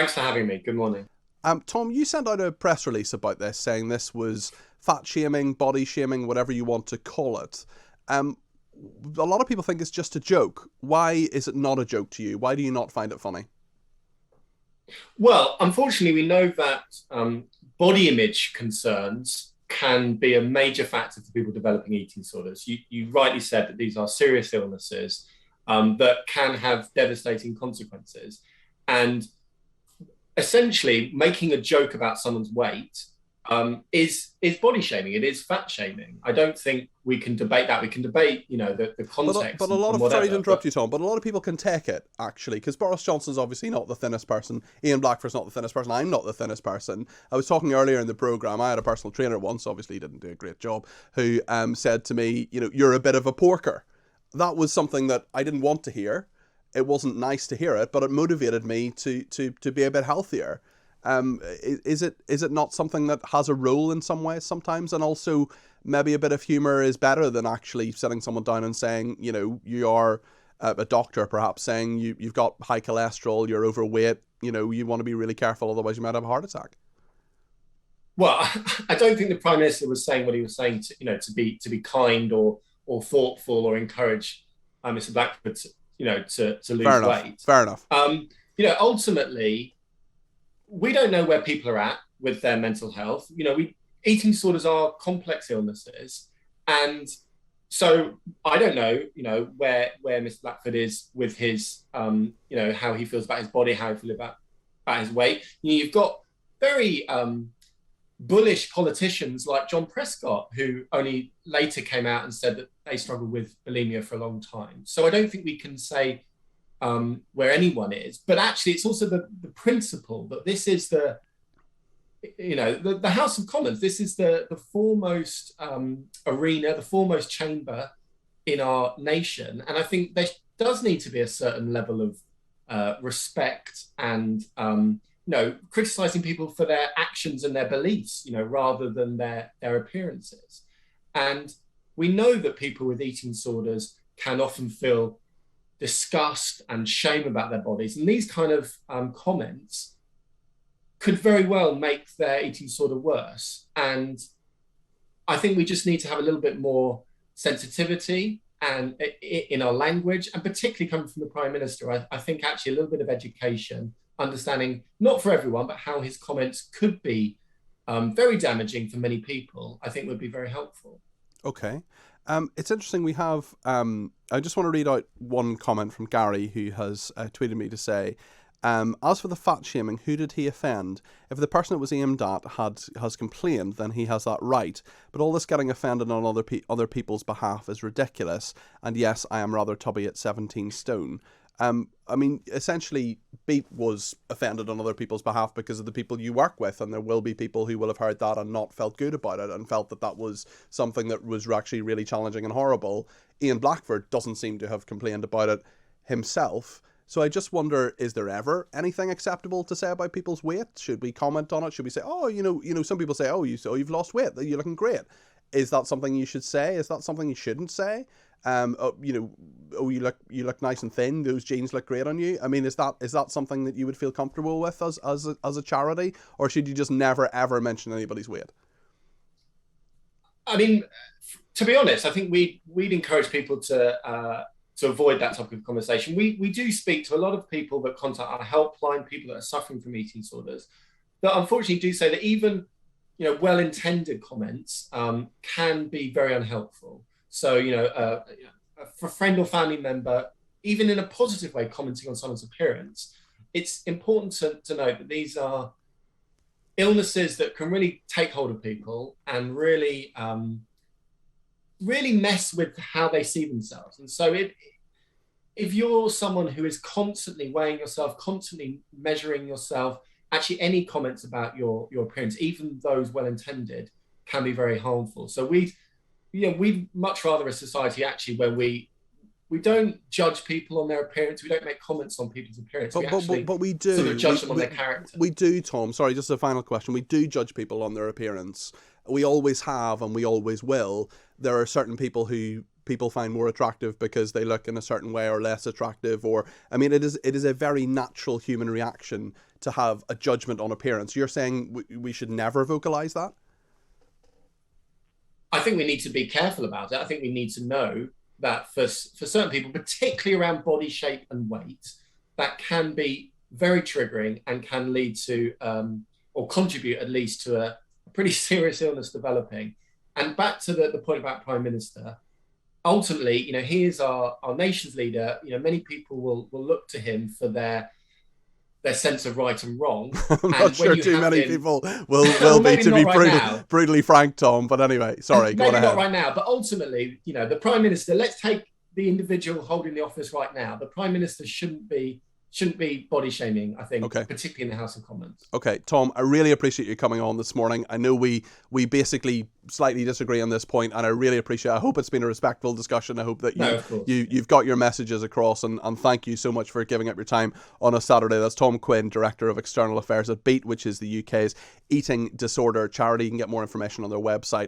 Thanks for having me. Good morning. Tom, you sent out a press release about this, saying this was fat shaming, body shaming, whatever you want to call it. A lot of people think it's just a joke. Why is it not a joke to you? Why do you not find it funny? Well, unfortunately, we know that body image concerns can be a major factor for people developing eating disorders. You rightly said that these are serious illnesses that can have devastating consequences. And essentially, making a joke about someone's weight is body shaming. It is fat shaming. I don't think we can debate that. We can debate, the context. But a lot of whatever, sorry to interrupt you, Tom. But a lot of people can take it actually, because Boris Johnson's obviously not the thinnest person. Ian Blackford's not the thinnest person. I'm not the thinnest person. I was talking earlier in the program. I had a personal trainer once. Obviously, he didn't do a great job. Who said to me, you're a bit of a porker. That was something that I didn't want to hear. It wasn't nice to hear it, but it motivated me to be a bit healthier. Is it not something that has a role in some ways sometimes? And also maybe a bit of humour is better than actually sitting someone down and saying, you are a doctor perhaps saying you've got high cholesterol, you're overweight, you want to be really careful, otherwise you might have a heart attack. Well, I don't think the Prime Minister was saying what he was saying to be kind or thoughtful or encourage Mr. Blackford to lose weight. Fair enough. Ultimately, we don't know where people are at with their mental health. Eating disorders are complex illnesses, and so I don't know, where Mr. Blackford is with his, how he feels about his body, how he feels about his weight. You've got very bullish politicians like John Prescott, who only later came out and said that they struggled with bulimia for a long time. So I don't think we can say where anyone is, but actually it's also the principle that this is the House of Commons. This is the foremost arena, the foremost chamber in our nation. And I think there does need to be a certain level of respect and, criticizing people for their actions and their beliefs, rather than their appearances. And we know that people with eating disorders can often feel disgust and shame about their bodies. And these kind of comments could very well make their eating disorder worse. And I think we just need to have a little bit more sensitivity and in our language, and particularly coming from the Prime Minister, I think actually a little bit of education, understanding, not for everyone, but how his comments could be very damaging for many people, I think would be very helpful. Okay. It's interesting. We have, I just want to read out one comment from Carrie, who has tweeted me to say, as for the fat shaming, who did he offend? If the person it was aimed at has complained, then he has that right. But all this getting offended on other people's behalf is ridiculous. And yes, I am rather tubby at 17 stone. Essentially, Beat was offended on other people's behalf because of the people you work with, and there will be people who will have heard that and not felt good about it and felt that was something that was actually really challenging and horrible. Ian Blackford doesn't seem to have complained about it himself. So I just wonder, is there ever anything acceptable to say about people's weight? Should we comment on it? Should we say, some people say, you've lost weight, you're looking great. Is that something you should say? Is that something you shouldn't say? You look nice and thin. Those jeans look great on you. I mean, is that something that you would feel comfortable with as a charity, or should you just never ever mention anybody's weight? I mean, to be honest, I think we'd encourage people to avoid that type of conversation. We do speak to a lot of people that contact our helpline, people that are suffering from eating disorders, that unfortunately do say that even well-intended comments can be very unhelpful. So, a friend or family member, even in a positive way, commenting on someone's appearance, it's important to note that these are illnesses that can really take hold of people and really mess with how they see themselves. And so if you're someone who is constantly weighing yourself, constantly measuring yourself, actually any comments about your appearance, even those well-intended, can be very harmful. So we'd much rather a society actually where we don't judge people on their appearance. We don't make comments on people's appearance. But we do sort of judge them on their character. We do, Tom. Sorry, just a final question. We do judge people on their appearance. We always have, and we always will. There are certain people who people find more attractive because they look in a certain way or less attractive, or I mean, it is a very natural human reaction to have a judgment on appearance. You're saying we should never vocalize that? I think we need to be careful about it. I think we need to know that for certain people, particularly around body shape and weight, that can be very triggering and can lead to or contribute at least to a pretty serious illness developing. And back to the point about Prime Minister, ultimately, he is our nation's leader. Many people will look to him for their sense of right and wrong. I'm not sure too many people will be, to be brutally frank, Tom. But anyway, sorry, go on ahead. Maybe not right now, but ultimately, the Prime Minister, let's take the individual holding the office right now. The Prime Minister shouldn't be body shaming, I think, particularly in the House of Commons. Okay, Tom, I really appreciate you coming on this morning. I know we basically slightly disagree on this point, and I really appreciate it. I hope it's been a respectful discussion. I hope that you've got your messages across, and thank you so much for giving up your time on a Saturday. That's Tom Quinn, Director of External Affairs at Beat, which is the UK's eating disorder charity. You can get more information on their website